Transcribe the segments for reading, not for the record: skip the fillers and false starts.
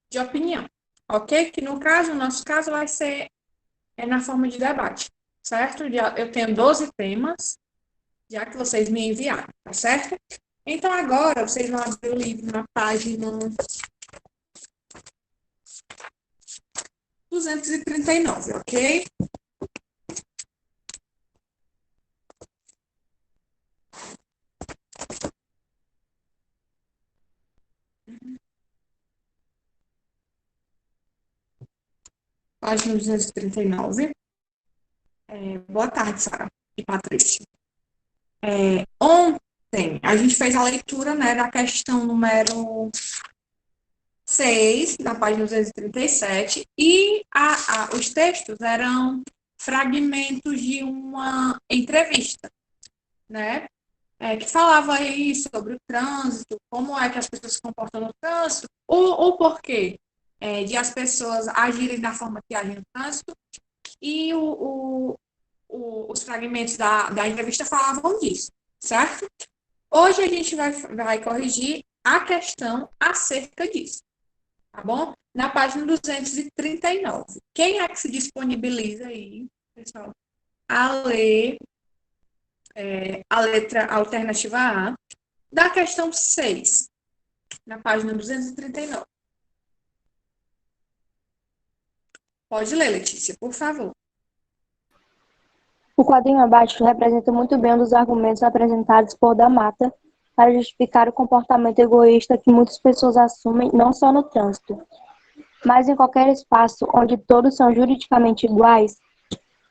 de opinião, ok? Que no caso, no nosso caso, vai ser na forma de debate, certo? Eu tenho 12 temas, já que vocês me enviaram, tá certo? Então, agora, vocês vão abrir o livro na página 239, ok? Página 239. Boa tarde, Sara e Patrícia. Ontem, a gente fez a leitura, né, da questão número 6, na página 237, e os textos eram fragmentos de uma entrevista, né? Que falava aí sobre o trânsito, como é que as pessoas se comportam no trânsito, o porquê de as pessoas agirem da forma que agem no trânsito, e os fragmentos da entrevista falavam disso, certo? Hoje a gente vai corrigir a questão acerca disso, tá bom? Na página 239. Quem é que se disponibiliza aí, pessoal, a ler a letra alternativa A da questão 6, na página 239? Pode ler, Letícia, por favor. O quadrinho abaixo representa muito bem um dos argumentos apresentados por Da Mata para justificar o comportamento egoísta que muitas pessoas assumem não só no trânsito, mas em qualquer espaço onde todos são juridicamente iguais.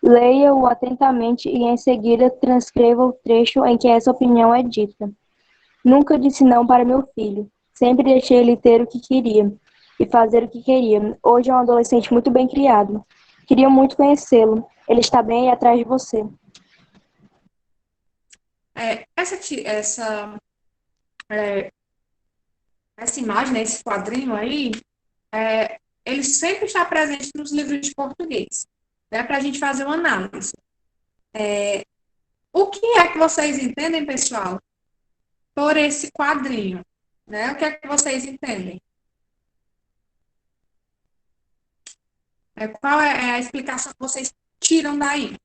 Leia-o atentamente e em seguida transcreva o trecho em que essa opinião é dita. Nunca disse não para meu filho. Sempre deixei ele ter o que queria e fazer o que queria. Hoje é um adolescente muito bem criado. Queria muito conhecê-lo. Ele está bem aí atrás de você. Essa imagem, né, esse quadrinho aí, ele sempre está presente nos livros de português, né, para a gente fazer uma análise. O que é que vocês entendem, pessoal, por esse quadrinho? Né? O que é que vocês entendem? Qual é a explicação que vocês tiram daí?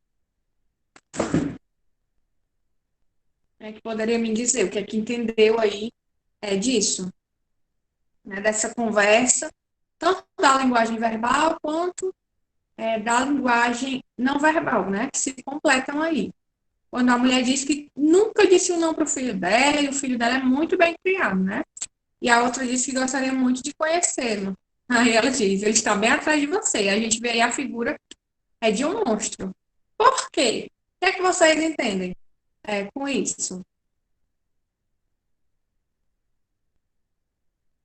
Que poderia me dizer o que é que entendeu aí disso, né, dessa conversa, tanto da linguagem verbal quanto da linguagem não verbal, né, que se completam aí. Quando a mulher diz que nunca disse um não para o filho dela e o filho dela é muito bem criado, né? E a outra disse que gostaria muito de conhecê-lo. Aí ela diz, ele está bem atrás de você. A gente vê aí a figura de um monstro. Por quê? O que é que vocês entendem com isso?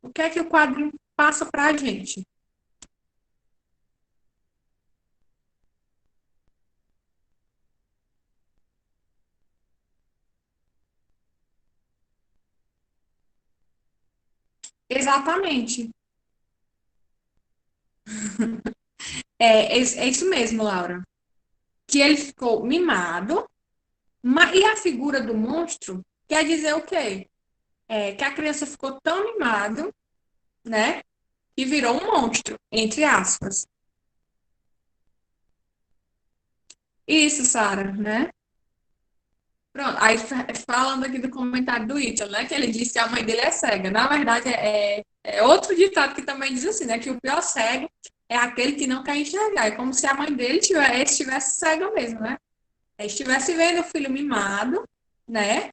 O que é que o quadrinho passa para a gente? Exatamente. É isso mesmo, Laura. Que ele ficou mimado, e a figura do monstro quer dizer o quê? Que a criança ficou tão mimada, né? E virou um monstro, entre aspas. Isso, Sara, né? Pronto, aí falando aqui do comentário do Ítalo, né? Que ele disse que a mãe dele é cega. Na verdade, é outro ditado que também diz assim, né? Que o pior cego é aquele que não quer enxergar. É como se a mãe dele estivesse cega mesmo, né? Estivesse vendo o filho mimado, né?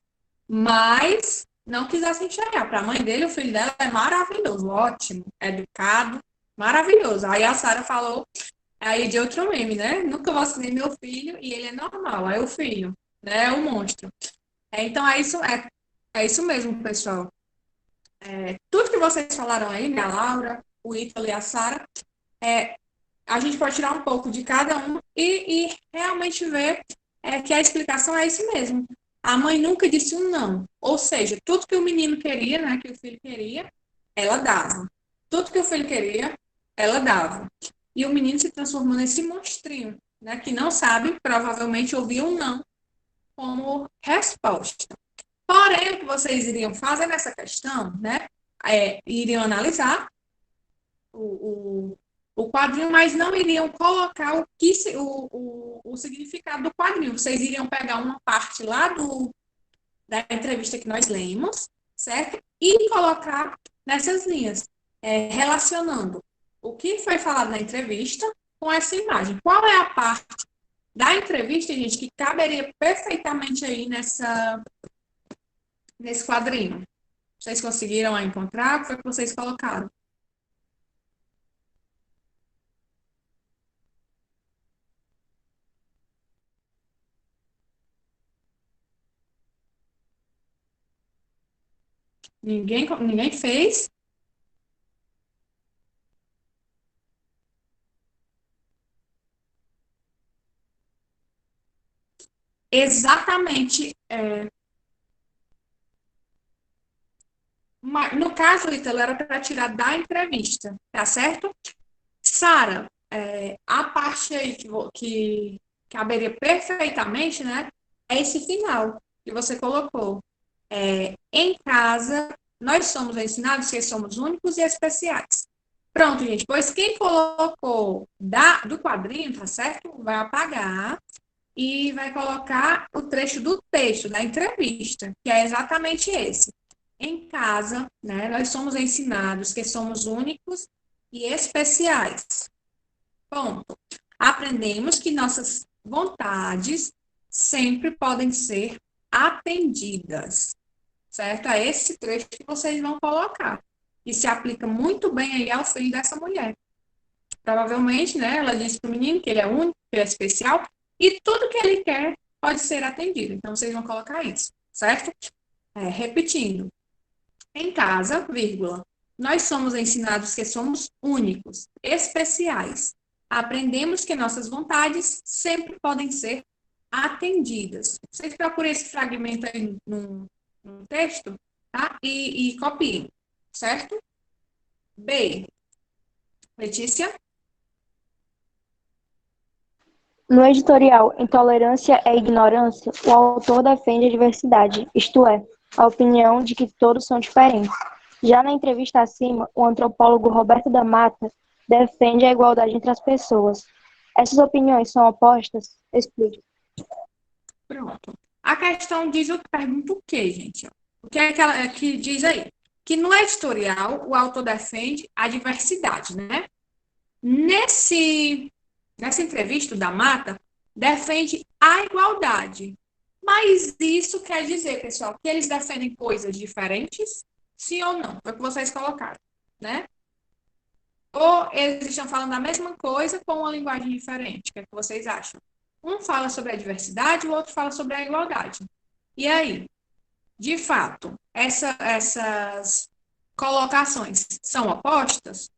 Mas não quisesse enxergar. Para a mãe dele, o filho dela é maravilhoso, ótimo, educado, maravilhoso. Aí a Sara falou aí de outro meme, né? Nunca vacinei meu filho e ele é normal. Aí o filho, né? É um monstro. Então é isso mesmo, pessoal. Tudo que vocês falaram aí, né? A Laura, o Ítalo e a Sara, a gente pode tirar um pouco de cada um e realmente ver que a explicação é isso mesmo. A mãe nunca disse um não. Ou seja, tudo que o menino queria, né? Que o filho queria, ela dava. Tudo que o filho queria, ela dava. E o menino se transformou nesse monstrinho, né? Que não sabe, provavelmente, ouvir um não como resposta. Porém, o que vocês iriam fazer nessa questão, né? iriam analisar o quadrinho, mas não iriam colocar o significado do quadrinho. Vocês iriam pegar uma parte lá da entrevista que nós lemos, certo? E colocar nessas linhas, relacionando o que foi falado na entrevista com essa imagem. Qual é a parte da entrevista, gente, que caberia perfeitamente aí nesse quadrinho? Vocês conseguiram encontrar? O que foi que vocês colocaram? Ninguém fez? Exatamente. No caso, Ítalo, era para tirar da entrevista, tá certo? Sara, a parte aí que caberia perfeitamente, né? É esse final que você colocou. Em casa, nós somos ensinados que somos únicos e especiais. Pronto, gente. Pois quem colocou do quadrinho, tá certo? Vai apagar e vai colocar o trecho do texto da entrevista, que é exatamente esse. Em casa, né, nós somos ensinados que somos únicos e especiais. Ponto. Aprendemos que nossas vontades sempre podem ser atendidas, certo? É esse trecho que vocês vão colocar. E se aplica muito bem aí ao filho dessa mulher. Provavelmente, né, ela disse para o menino que ele é único, que ele é especial, e tudo que ele quer pode ser atendido. Então, vocês vão colocar isso, certo? Repetindo. Em casa, vírgula, nós somos ensinados que somos únicos, especiais. Aprendemos que nossas vontades sempre podem ser atendidas. Vocês procurem esse fragmento aí no texto, tá? E copiem, certo? B. Letícia? No editorial Intolerância é Ignorância, o autor defende a diversidade, isto é, a opinião de que todos são diferentes. Já na entrevista acima, o antropólogo Roberto da Mata defende a igualdade entre as pessoas. Essas opiniões são opostas? Explique. Pronto. A questão pergunta o quê, gente? O que é que ela que diz aí? Que no editorial o autor defende a diversidade, né? Nessa entrevista, da Mata defende a igualdade. Mas isso quer dizer, pessoal, que eles defendem coisas diferentes? Sim ou não? Foi o que vocês colocaram, né? Ou eles estão falando a mesma coisa com uma linguagem diferente? O que é que vocês acham? Um fala sobre a diversidade, o outro fala sobre a igualdade. E aí? De fato, essas colocações são opostas?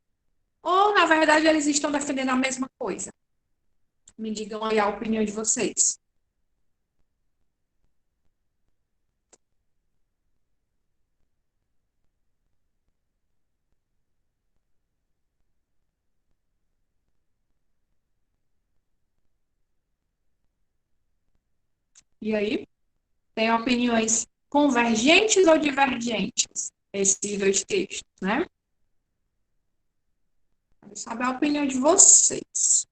Ou, na verdade, eles estão defendendo a mesma coisa? Me digam aí a opinião de vocês. E aí? Tem opiniões convergentes ou divergentes? Esses dois textos, né? Quero saber a opinião de vocês.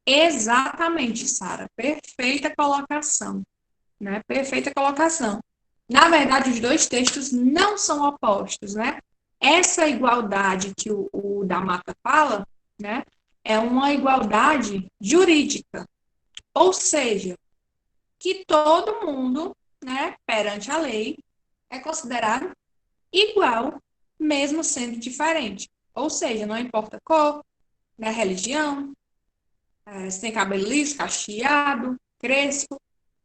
Exatamente, Sara. Perfeita colocação, né? Perfeita colocação. Na verdade, os dois textos não são opostos, né? Essa igualdade que o da Mata fala, né, é uma igualdade jurídica. Ou seja, que todo mundo, né, perante a lei, é considerado igual, mesmo sendo diferente. Ou seja, não importa a cor, né, religião, se tem cabelo liso, cacheado, crespo.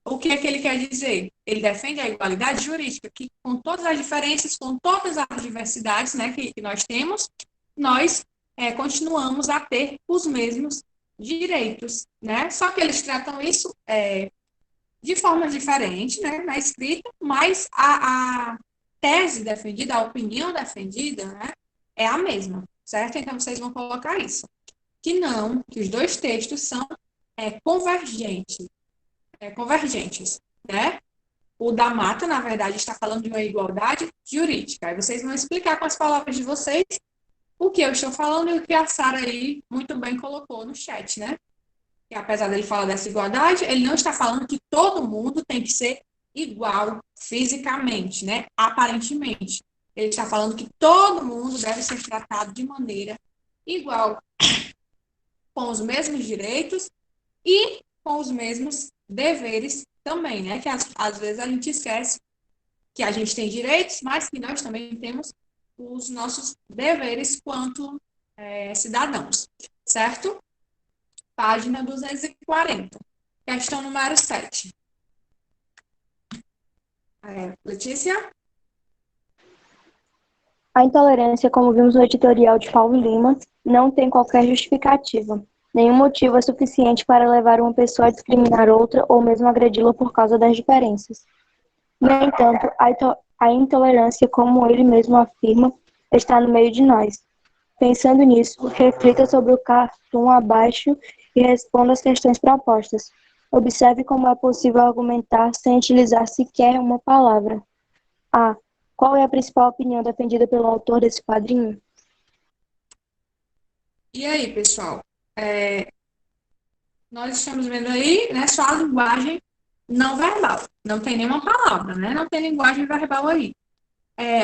O que é que ele quer dizer? Ele defende a igualdade jurídica, que com todas as diferenças, com todas as diversidades, né, que nós temos, nós continuamos a ter os mesmos direitos, né? Só que eles tratam isso de forma diferente, né, na escrita, mas a tese defendida, a opinião defendida, né, é a mesma, certo? Então, vocês vão colocar isso. Que não, que os dois textos são convergente, convergentes, né? O da Mata, na verdade, está falando de uma igualdade jurídica. Aí vocês vão explicar com as palavras de vocês o que eu estou falando e o que a Sara aí muito bem colocou no chat, né? Que apesar dele falar dessa igualdade, ele não está falando que todo mundo tem que ser igual fisicamente, né? Aparentemente. Ele está falando que todo mundo deve ser tratado de maneira igual, com os mesmos direitos e com os mesmos deveres também, né? Que às vezes a gente esquece que a gente tem direitos, mas que nós também temos os nossos deveres quanto cidadãos, certo? Página 240. Questão número 7. Letícia? A intolerância, como vimos no editorial de Paulo Lima, não tem qualquer justificativa. Nenhum motivo é suficiente para levar uma pessoa a discriminar outra ou mesmo agredi-la por causa das diferenças. No entanto, a intolerância, como ele mesmo afirma, está no meio de nós. Pensando nisso, reflita sobre o cartoon abaixo e responda as questões propostas. Observe como é possível argumentar sem utilizar sequer uma palavra. A. Qual é a principal opinião defendida pelo autor desse quadrinho? E aí, pessoal? Nós estamos vendo aí, né, só a linguagem não verbal. Não tem nenhuma palavra, né? Não tem linguagem verbal aí.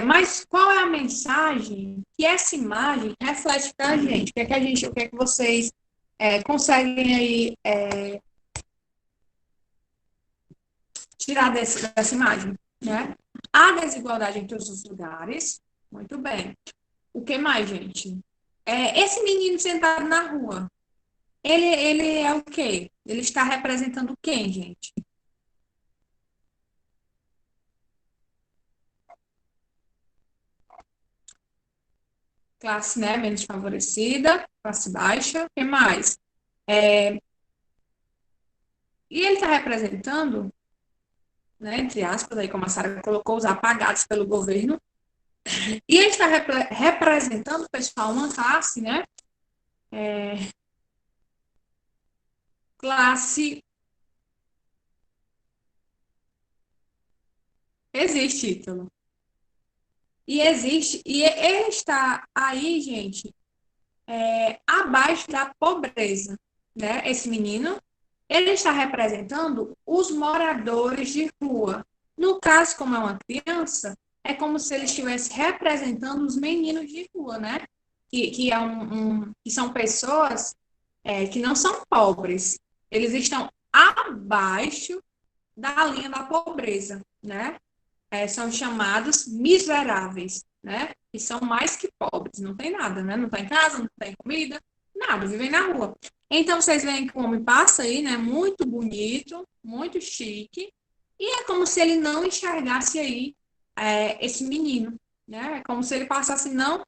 Mas qual é a mensagem que essa imagem reflete para a gente? O que é que vocês conseguem aí tirar dessa imagem, né? Há desigualdade em todos os lugares. Muito bem. O que mais, gente? Esse menino sentado na rua, ele é o quê? Ele está representando quem, gente? Classe, né, menos favorecida, classe baixa, o que mais? E ele está representando, né, entre aspas, aí como a Sara colocou, os apagados pelo governo, e ele está representando, pessoal, uma classe, né, classe... Existe título. E existe, e ele está aí, gente, abaixo da pobreza, né? Esse menino, ele está representando os moradores de rua. No caso, como é uma criança, é como se ele estivesse representando os meninos de rua, né? Que são pessoas que não são pobres. Eles estão abaixo da linha da pobreza, né? São chamados miseráveis, né? E são mais que pobres, não tem nada, né? Não tem casa, não tem comida, nada, vivem na rua. Então, vocês veem que o homem passa aí, né? Muito bonito, muito chique, e é como se ele não enxergasse aí esse menino, né? É como se ele passasse não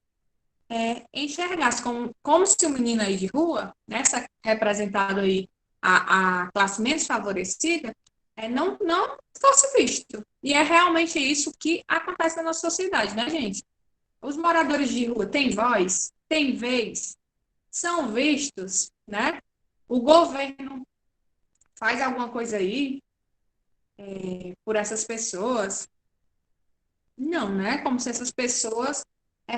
enxergasse, como se o menino aí de rua, nessa representado aí a classe menos favorecida, não fosse visto. E é realmente isso que acontece na nossa sociedade, né, gente? Os moradores de rua têm voz, têm vez, são vistos, né? O governo faz alguma coisa aí por essas pessoas? Não, né? Como se essas pessoas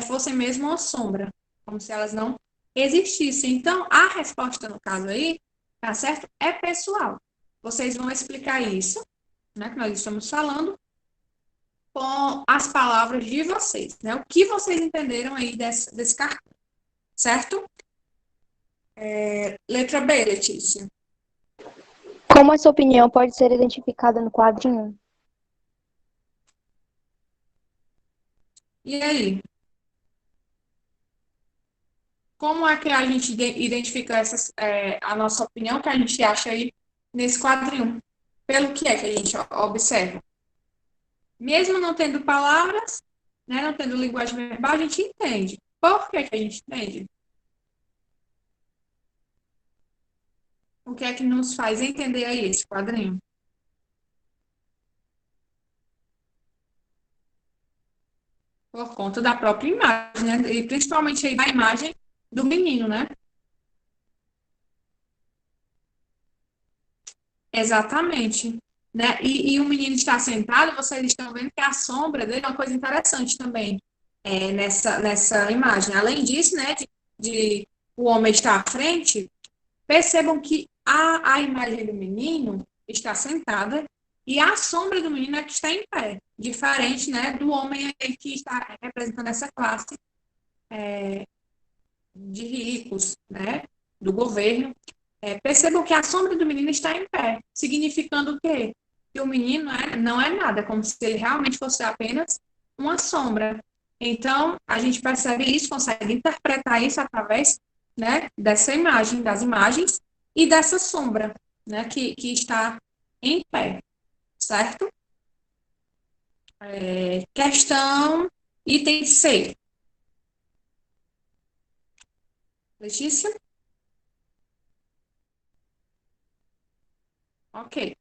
fossem mesmo uma sombra, como se elas não existissem. Então, a resposta no caso aí, tá certo? É pessoal. Vocês vão explicar isso, né, que nós estamos falando, com as palavras de vocês, né? O que vocês entenderam aí desse cartão, certo? Letra B, Letícia. Como essa opinião pode ser identificada no quadrinho? E aí? Como é que a gente identifica a nossa opinião que a gente acha aí nesse quadrinho? Pelo que é que a gente observa? Mesmo não tendo palavras, né, não tendo linguagem verbal, a gente entende. Por que que a gente entende? O que é que nos faz entender aí esse quadrinho? Por conta da própria imagem, né? E principalmente aí da imagem do menino, né? Exatamente. Né? E o menino está sentado, vocês estão vendo que a sombra dele é uma coisa interessante também nessa imagem. Além disso, né, de o homem estar à frente, percebam que a imagem do menino está sentada e a sombra do menino é que está em pé, diferente, né, do homem aí que está representando essa classe de ricos, né, do governo. Percebam que a sombra do menino está em pé, significando o quê? Que o menino não é nada, como se ele realmente fosse apenas uma sombra. Então, a gente percebe isso, consegue interpretar isso através, né, dessa imagem, das imagens e dessa sombra, né, que está em pé, certo? Questão item C. Letícia? Ok.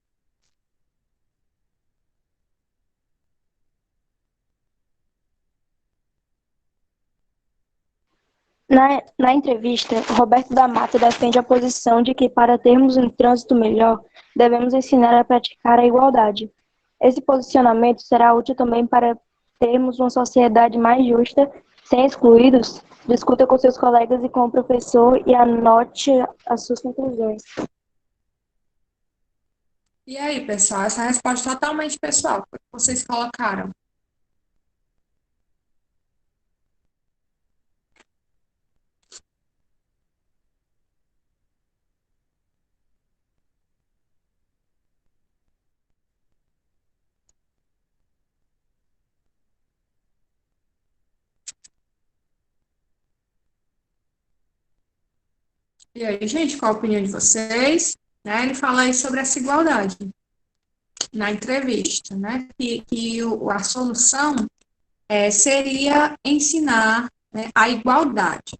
Na entrevista, Roberto da Mata defende a posição de que, para termos um trânsito melhor, devemos ensinar a praticar a igualdade. Esse posicionamento será útil também para termos uma sociedade mais justa, sem excluídos. Discuta com seus colegas e com o professor e anote as suas conclusões. E aí, pessoal, essa resposta é totalmente pessoal, que vocês colocaram. E aí, gente, qual a opinião de vocês? Né, ele fala aí sobre essa igualdade na entrevista, né? Que a solução seria ensinar, né, a igualdade.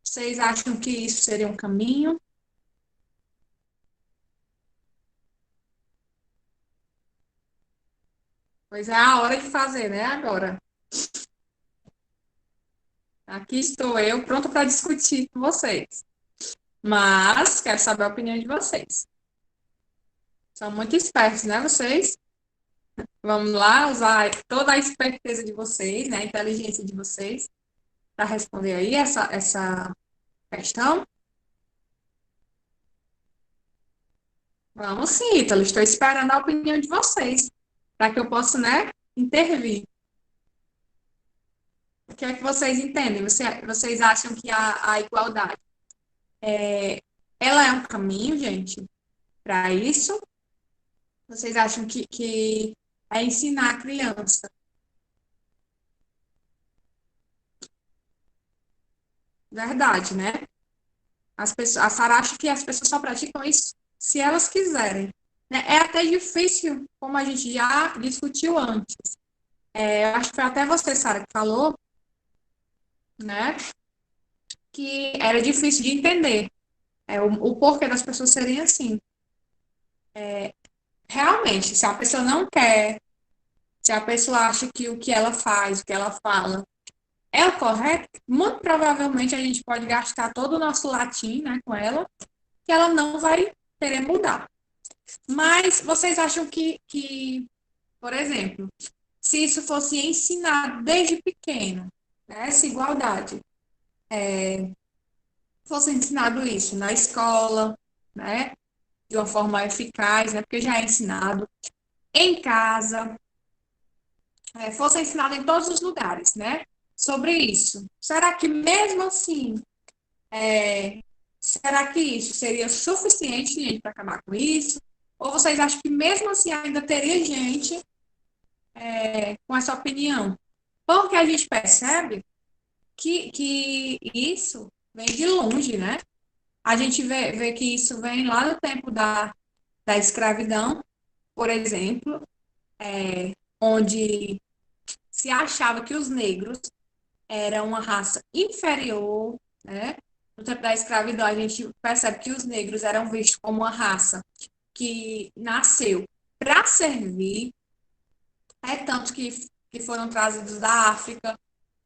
Vocês acham que isso seria um caminho? Pois é a hora de fazer, né? Agora. Aqui estou eu, pronta para discutir com vocês. Mas quero saber a opinião de vocês. São muito espertos, né, vocês? Vamos lá usar toda a esperteza de vocês, né, a inteligência de vocês, para responder aí essa questão. Vamos sim, Ítalo. Estou esperando a opinião de vocês, para que eu possa, né, intervir. O que é que vocês entendem? Vocês acham que a igualdade ela é um caminho, gente, para isso? Vocês acham que é ensinar a criança? Verdade, né? A Sara acha que as pessoas só praticam isso se elas quiserem. Né? É até difícil, como a gente já discutiu antes. Eu acho que foi até você, Sara, que falou, né? Que era difícil de entender o porquê das pessoas serem assim. Realmente, se a pessoa não quer, se a pessoa acha que o que ela faz, o que ela fala, é o correto, muito provavelmente a gente pode gastar todo o nosso latim, né, com ela, que ela não vai querer mudar. Mas vocês acham que, por exemplo, se isso fosse ensinado desde pequeno, né, essa igualdade, fosse ensinado isso na escola, né, de uma forma eficaz, né, porque já é ensinado, em casa, fosse ensinado em todos os lugares, né, sobre isso. Será que mesmo assim, será que isso seria suficiente, gente, para acabar com isso? Ou vocês acham que mesmo assim ainda teria gente com essa opinião? Porque a gente percebe que isso vem de longe, né? A gente vê que isso vem lá do tempo da escravidão, por exemplo, onde se achava que os negros eram uma raça inferior, né? No tempo da escravidão, a gente percebe que os negros eram vistos como uma raça que nasceu para servir, tanto que foram trazidos da África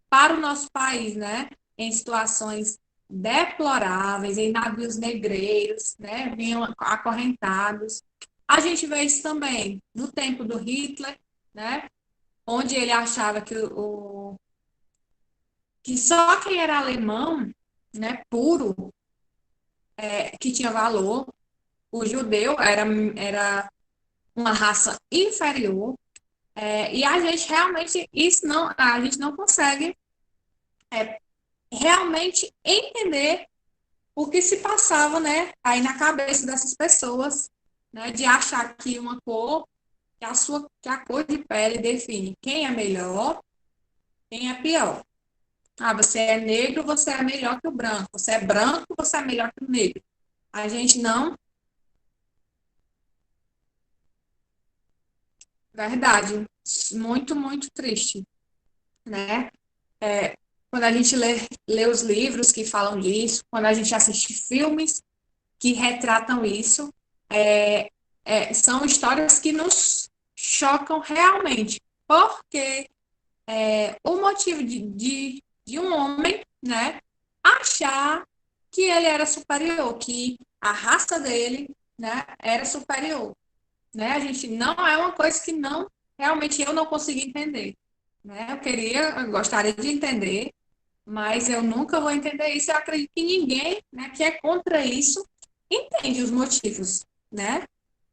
para o nosso país, né? Em situações deploráveis, em navios negreiros, né? Vinham acorrentados. A gente vê isso também no tempo do Hitler, né? Onde ele achava que só quem era alemão, né, puro, que tinha valor, o judeu era uma raça inferior, e a gente realmente, isso não, a gente não consegue realmente entender o que se passava, né, aí na cabeça dessas pessoas, né, de achar que uma cor, que a cor de pele define quem é melhor, quem é pior. Ah, você é negro, você é melhor que o branco. Você é branco, você é melhor que o negro. A gente não. Verdade. Muito, muito triste, né? Quando a gente lê os livros que falam disso, quando a gente assiste filmes que retratam isso, são histórias que nos chocam realmente. Porque o motivo de um homem, né, achar que ele era superior, que a raça dele, né, era superior, né? A gente não é uma coisa que não realmente eu não consigo entender, né? Eu gostaria de entender, mas eu nunca vou entender isso. Eu acredito que ninguém, né, que é contra isso entende os motivos, né?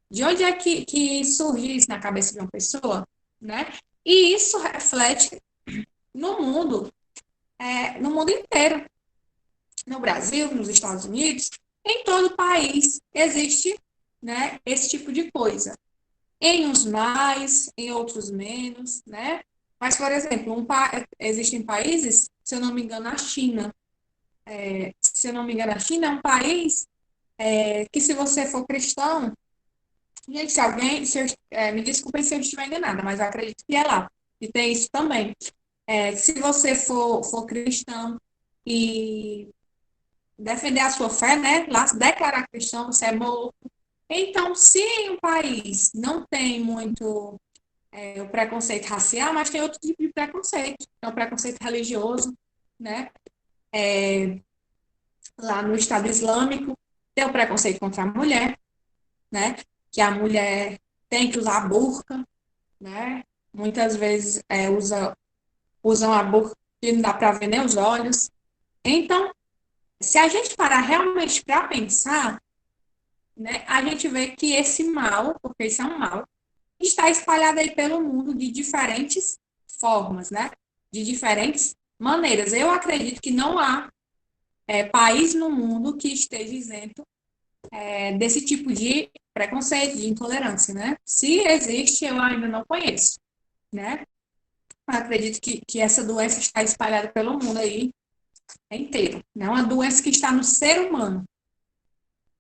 De onde é que surge isso na cabeça de uma pessoa, né? E isso reflete no mundo, no mundo inteiro, no Brasil, nos Estados Unidos, em todo o país existe, né, esse tipo de coisa. Em uns mais, em outros menos, né? Mas, por exemplo, existem países, se eu não me engano, a China. Se eu não me engano, a China é um país que, se você for cristão, gente, me desculpem se eu estiver enganada, mas eu acredito que é lá. E tem isso também. Se você for cristão e defender a sua fé, né? Lá se declarar cristão, você é morto. Então, se em um país não tem muito o preconceito racial, mas tem outro tipo de preconceito, é o preconceito religioso, né? Lá no Estado Islâmico, tem o preconceito contra a mulher, né? Que a mulher tem que usar burca, né? Muitas vezes usam a burca e não dá para ver nem os olhos. Então, se a gente parar realmente para pensar, né, a gente vê que esse mal, porque isso é um mal, está espalhado aí pelo mundo de diferentes formas, né? De diferentes maneiras. Eu acredito que não há país no mundo que esteja isento desse tipo de preconceito, de intolerância, né? Se existe, eu ainda não conheço, né? Eu acredito que essa doença está espalhada pelo mundo aí inteiro. Não é uma doença que está no ser humano.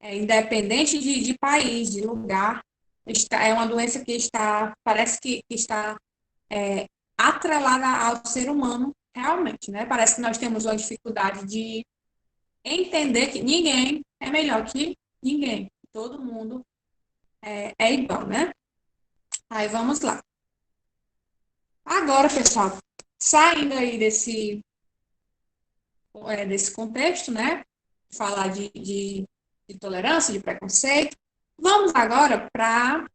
Independente de país, de lugar, é uma doença que parece que está atrelada ao ser humano, realmente, né? Parece que nós temos uma dificuldade de entender que ninguém é melhor que ninguém. Todo mundo é igual, né? Aí vamos lá. Agora, pessoal, saindo aí desse contexto, né? Falar de tolerância, de preconceito, vamos agora para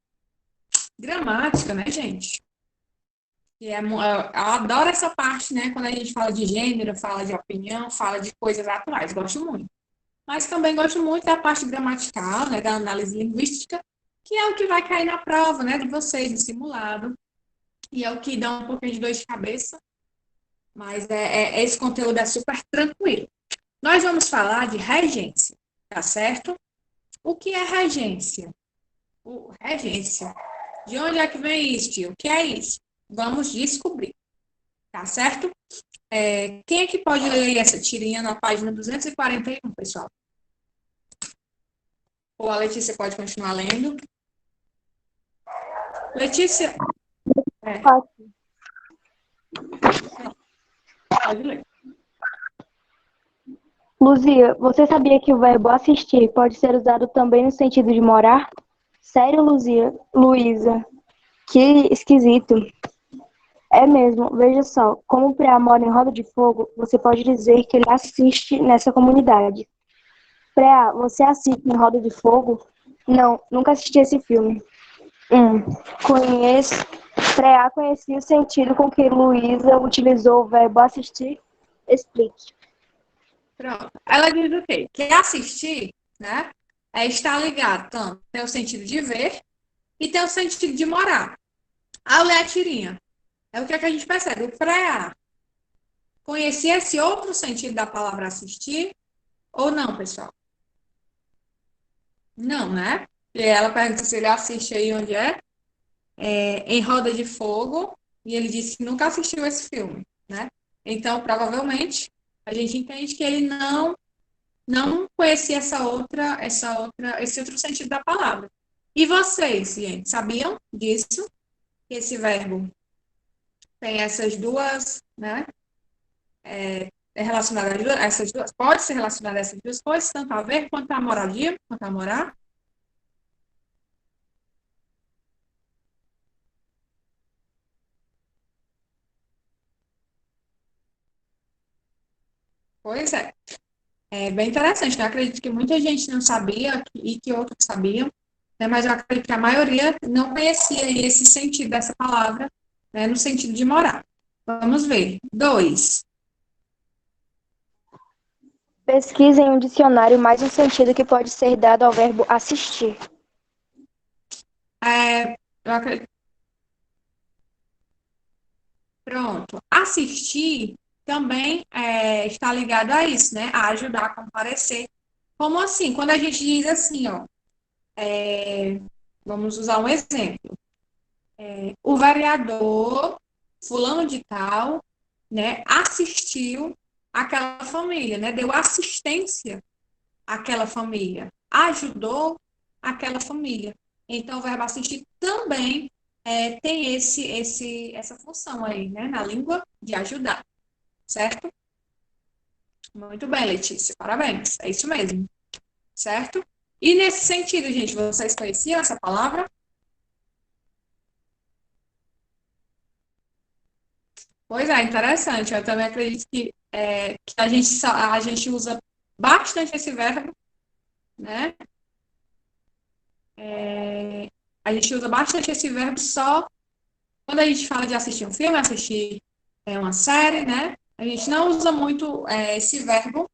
gramática, né, gente? Eu adoro essa parte, né? Quando a gente fala de gênero, fala de opinião, fala de coisas atuais, gosto muito. Mas também gosto muito da parte gramatical, né? Da análise linguística, que é o que vai cair na prova, né? De vocês, no simulado. E é o que dá um pouquinho de dor de cabeça, mas esse conteúdo é super tranquilo. Nós vamos falar de regência, tá certo? O que é regência? Regência. De onde é que vem isso, tio? O que é isso? Vamos descobrir, tá certo? Quem é que pode ler essa tirinha na página 241, pessoal? Ou a Letícia pode continuar lendo? Letícia, pode ler. Luzia, você sabia que o verbo assistir pode ser usado também no sentido de morar? Sério, Luzia? Luísa, que esquisito. É mesmo, veja só, como o Preá mora em Roda de Fogo, você pode dizer que ele assiste nessa comunidade. Preá, você assiste em Roda de Fogo? Não, nunca assisti esse filme. Conheço. Preá conhecia o sentido com que Luísa utilizou o verbo assistir? Explique. Pronto. Ela diz o quê? Que assistir, né, é estar ligado tanto tem o sentido de ver e tem o sentido de morar. Ao ler a tirinha, é o que, é que a gente percebe? O pré-A conhecia esse outro sentido da palavra assistir ou não, pessoal? Não, né? E ela pergunta se ele assiste aí onde é, em Roda de Fogo, e ele disse que nunca assistiu esse filme, né? Então, provavelmente, a gente entende que ele não conhecia esse outro sentido da palavra. E vocês, gente, sabiam disso? Que esse verbo tem essas duas, né? É relacionado a essas duas, pode ser relacionado a essas duas coisas, tanto a ver quanto a moradia, quanto a morar. Pois é. É bem interessante, né? Eu acredito que muita gente não sabia e que outros sabiam, né? Mas eu acredito que a maioria não conhecia esse sentido dessa palavra, né? No sentido de morar. Vamos ver. Dois. Pesquise em um dicionário mais o sentido que pode ser dado ao verbo assistir. Eu acredito. Pronto. Assistir também está ligado a isso, né? A ajudar a comparecer. Como assim? Quando a gente diz assim, ó, vamos usar um exemplo. O vereador fulano de tal, né, assistiu aquela família, né, deu assistência àquela família, ajudou aquela família. Então, o verbo assistir também tem essa função aí, né, na língua de ajudar, certo? Muito bem, Letícia, parabéns, é isso mesmo, certo? E nesse sentido, gente, vocês conheciam essa palavra? Pois é, interessante. Eu também acredito que a gente usa bastante esse verbo, né? A gente usa bastante esse verbo só quando a gente fala de assistir um filme, assistir uma série, né? A gente não usa muito esse verbo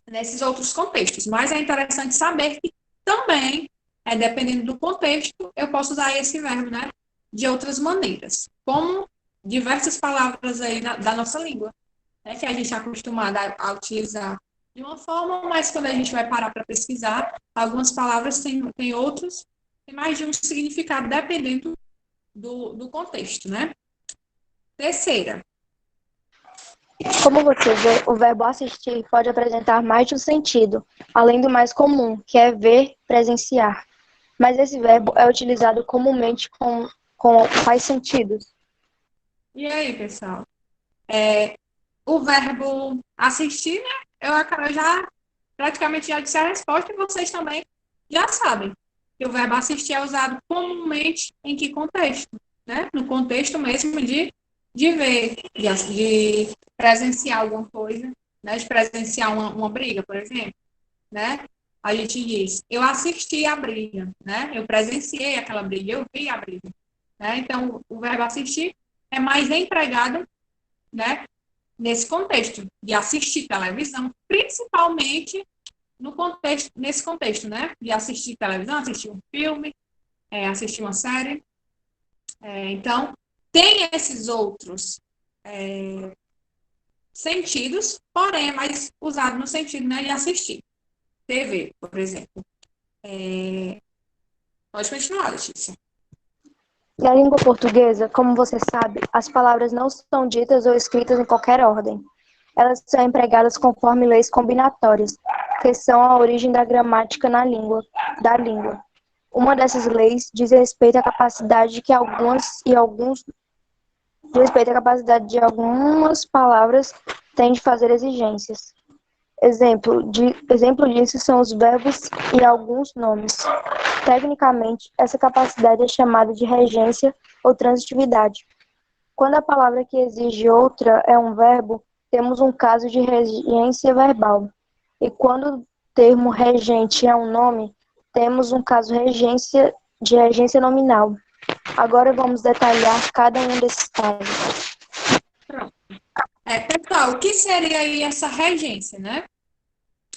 nesses outros contextos, mas é interessante saber que também, dependendo do contexto, eu posso usar esse verbo, né? De outras maneiras, como diversas palavras aí da nossa língua, né, que a gente é acostumado a utilizar de uma forma, mas quando a gente vai parar para pesquisar, algumas palavras têm outros, tem mais de um significado, dependendo do contexto, né? Terceira, Como você vê, o verbo assistir pode apresentar mais de um sentido, além do mais comum, que é ver, presenciar. Mas esse verbo é utilizado comumente com quais sentidos? e aí, pessoal? O verbo assistir, né? Eu já praticamente já disse a resposta e vocês também já sabem que o verbo assistir é usado comumente em que contexto? Né? No contexto mesmo de ver, de presenciar alguma coisa, né? De presenciar uma briga, por exemplo, né? A gente diz, eu assisti a briga, né? Eu presenciei aquela briga, eu vi a briga, né? Então, o verbo assistir é mais empregado, né? Nesse contexto de assistir televisão, principalmente no contexto, nesse contexto, né? De assistir televisão, assistir um filme, assistir uma série. Então, tem esses outros sentidos, porém é mais usado no sentido, né, de assistir. TV, por exemplo. Pode continuar, Letícia. Na língua portuguesa, como você sabe, as palavras não são ditas ou escritas em qualquer ordem. Elas são empregadas conforme leis combinatórias, que são a origem da gramática da língua. Uma dessas leis diz respeito à capacidade que de algumas palavras têm de fazer exigências. Exemplo disso são os verbos e alguns nomes. Tecnicamente, essa capacidade é chamada de regência ou transitividade. Quando a palavra que exige outra é um verbo, temos um caso de regência verbal. E quando o termo regente é um nome, temos um caso de regência nominal. Agora vamos detalhar cada um desses casos. Pronto. Pessoal, o que seria aí essa regência, né?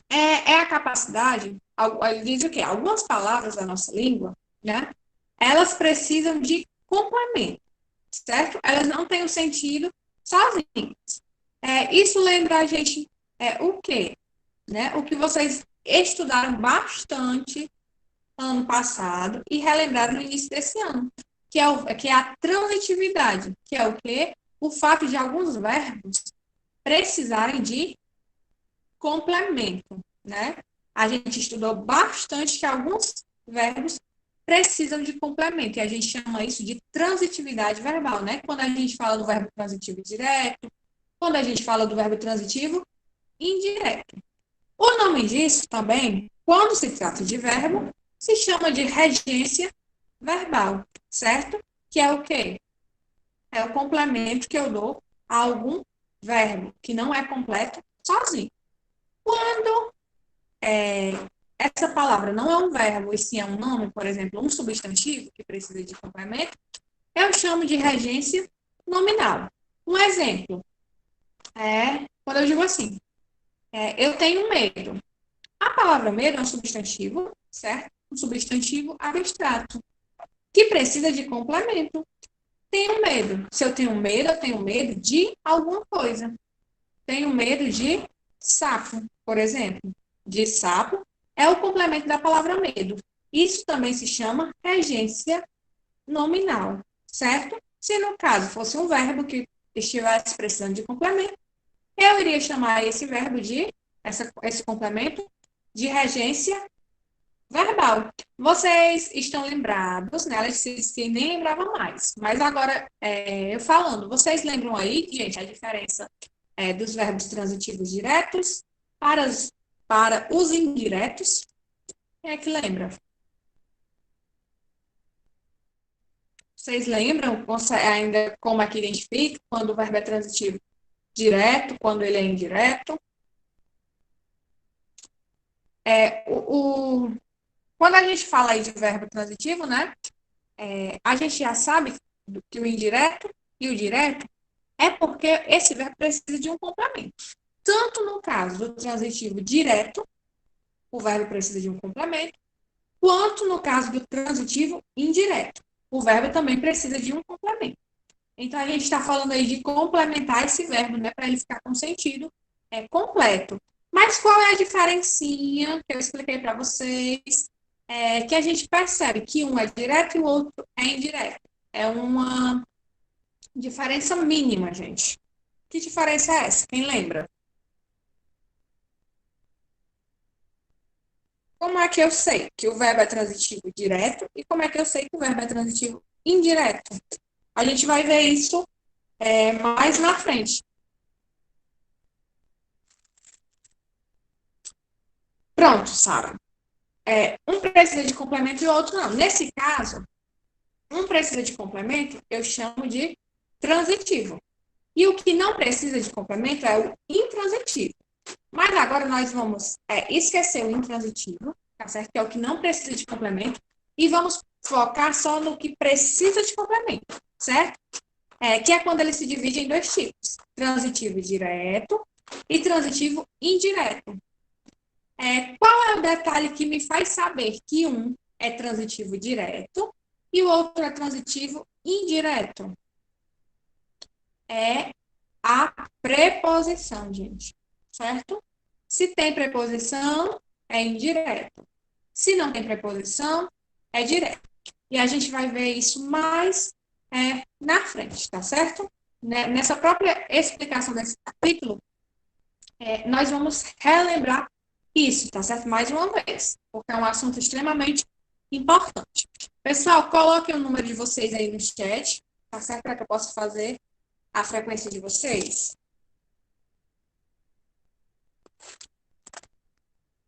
É a capacidade, ele diz o quê? Algumas palavras da nossa língua, né? Elas precisam de complemento, certo? Elas não têm um sentido sozinhas. Isso lembra a gente o quê? Né? O que vocês estudaram bastante ano passado e relembraram no início desse ano, que é a transitividade, que é o quê? O fato de alguns verbos precisarem de complemento, né? A gente estudou bastante que alguns verbos precisam de complemento, e a gente chama isso de transitividade verbal, né? Quando a gente fala do verbo transitivo direto, quando a gente fala do verbo transitivo indireto. O nome disso também, quando se trata de verbo, se chama de regência verbal, certo? Que é o quê? É o complemento que eu dou a algum verbo, que não é completo sozinho. Quando essa palavra não é um verbo, e sim é um nome, por exemplo, um substantivo que precisa de complemento, eu chamo de regência nominal. Um exemplo quando eu digo assim, eu tenho medo. A palavra medo é um substantivo, certo? Um substantivo abstrato, que precisa de complemento. Tenho medo. Se eu tenho medo de alguma coisa. Tenho medo de sapo, por exemplo. De sapo é o complemento da palavra medo. Isso também se chama regência nominal, certo? Se no caso fosse um verbo que estivesse precisando de complemento, eu iria chamar esse verbo esse complemento, de regência verbal. Vocês estão lembrados, né? Ela disse que nem lembrava mais. Mas agora, eu falando, vocês lembram aí, gente, a diferença dos verbos transitivos diretos para os indiretos? Quem é que lembra? Vocês lembram ainda como é que identifica quando o verbo é transitivo direto, quando ele é indireto? Quando a gente fala aí de verbo transitivo, né? A gente já sabe que o indireto e o direto é porque esse verbo precisa de um complemento. Tanto no caso do transitivo direto, o verbo precisa de um complemento, quanto no caso do transitivo indireto, o verbo também precisa de um complemento. Então, a gente está falando aí de complementar esse verbo, né, para ele ficar com sentido completo. Mas qual é a diferencinha que eu expliquei para vocês? Que a gente percebe que um é direto e o outro é indireto. É uma diferença mínima, gente. Que diferença é essa? Quem lembra? Como é que eu sei que o verbo é transitivo direto e como é que eu sei que o verbo é transitivo indireto? A gente vai ver isso mais na frente. Pronto, Sara. Um precisa de complemento e o outro não. Nesse caso, um precisa de complemento, eu chamo de transitivo. E o que não precisa de complemento é o intransitivo. Mas agora nós vamos esquecer o intransitivo, tá certo? Que é o que não precisa de complemento, e vamos focar só no que precisa de complemento, certo? Que é quando ele se divide em dois tipos: transitivo direto e transitivo indireto. Qual é o detalhe que me faz saber que um é transitivo direto e o outro é transitivo indireto? É a preposição, gente, certo? Se tem preposição, é indireto. Se não tem preposição, é direto. E a gente vai ver isso mais na frente, tá certo? Nessa própria explicação desse capítulo, nós vamos relembrar isso, tá certo? Mais uma vez, porque é um assunto extremamente importante. Pessoal, coloquem o número de vocês aí no chat, tá certo? Para que eu possa fazer a frequência de vocês.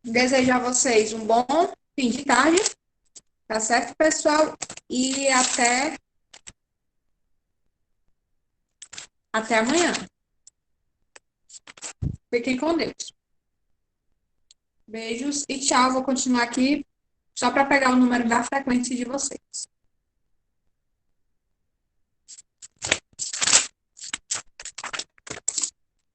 Desejo a vocês um bom fim de tarde, tá certo, pessoal? E até Até amanhã. Fiquem com Deus. Beijos e tchau. Vou continuar aqui só para pegar o número da frequência de vocês.